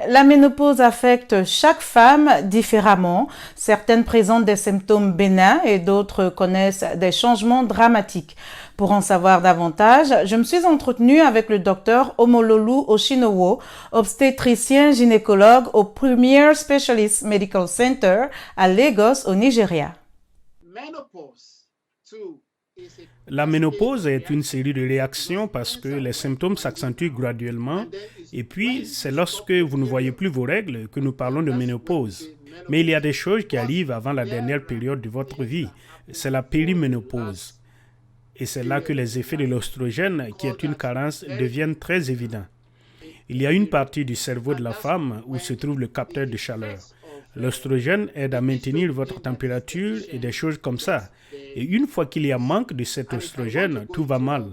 la ménopause affecte chaque femme différemment. Certaines présentent des symptômes bénins et d'autres connaissent des changements dramatiques. Pour en savoir davantage, je me suis entretenue avec le docteur Omololu Oshinowo, obstétricien gynécologue au Premier Specialist Medical Center à Lagos, au Nigeria. La ménopause est une série de réactions parce que les symptômes s'accentuent graduellement et puis c'est lorsque vous ne voyez plus vos règles que nous parlons de ménopause. Mais il y a des choses qui arrivent avant la dernière période de votre vie. C'est la périménopause. Et c'est là que les effets de l'oestrogène, qui est une carence, deviennent très évidents. Il y a une partie du cerveau de la femme où se trouve le capteur de chaleur. L'oestrogène aide à maintenir votre température et des choses comme ça. Et une fois qu'il y a manque de cet oestrogène, tout va mal.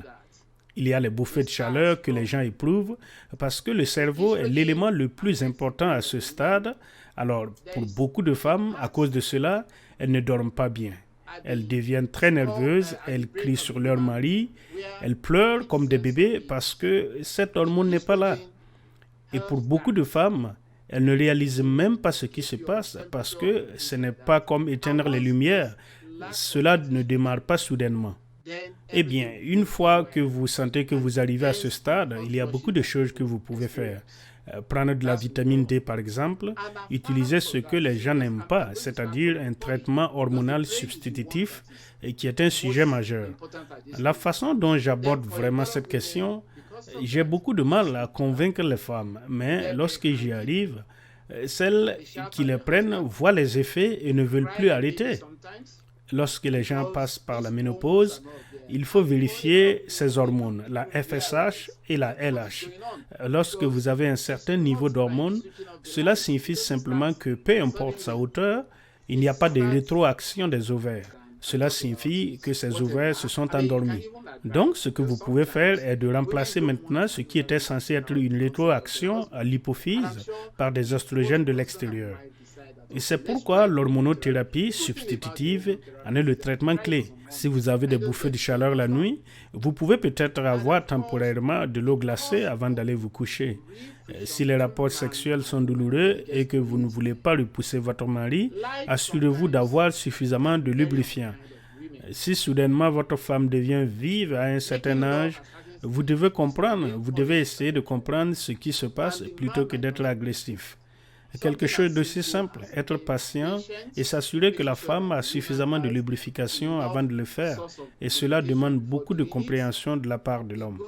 Il y a les bouffées de chaleur que les gens éprouvent parce que le cerveau est l'élément le plus important à ce stade. Alors, pour beaucoup de femmes, à cause de cela, elles ne dorment pas bien. Elles deviennent très nerveuses, elles crient sur leur mari, elles pleurent comme des bébés parce que cette hormone n'est pas là. Et pour beaucoup de femmes, elles ne réalisent même pas ce qui se passe parce que ce n'est pas comme éteindre les lumières. Cela ne démarre pas soudainement. Eh bien, une fois que vous sentez que vous arrivez à ce stade, il y a beaucoup de choses que vous pouvez faire. Prendre de la vitamine D par exemple, utiliser ce que les gens n'aiment pas, c'est-à-dire un traitement hormonal substitutif qui est un sujet majeur. La façon dont j'aborde vraiment cette question, j'ai beaucoup de mal à convaincre les femmes, mais lorsque j'y arrive, celles qui les prennent voient les effets et ne veulent plus arrêter. Lorsque les gens passent par la ménopause, il faut vérifier ces hormones, la FSH et la LH. Lorsque vous avez un certain niveau d'hormones, cela signifie simplement que peu importe sa hauteur, il n'y a pas de rétroaction des ovaires. Cela signifie que ces ovaires se sont endormis. Donc, ce que vous pouvez faire est de remplacer maintenant ce qui était censé être une rétroaction à l'hypophyse par des oestrogènes de l'extérieur. Et c'est pourquoi l'hormonothérapie substitutive en est le traitement clé. Si vous avez des bouffées de chaleur la nuit, vous pouvez peut-être avoir temporairement de l'eau glacée avant d'aller vous coucher. Si les rapports sexuels sont douloureux et que vous ne voulez pas repousser votre mari, assurez-vous d'avoir suffisamment de lubrifiant. Si soudainement votre femme devient vive à un certain âge, vous devez essayer de comprendre ce qui se passe plutôt que d'être agressif. Quelque chose d'aussi simple, être patient et s'assurer que la femme a suffisamment de lubrification avant de le faire. Et cela demande beaucoup de compréhension de la part de l'homme.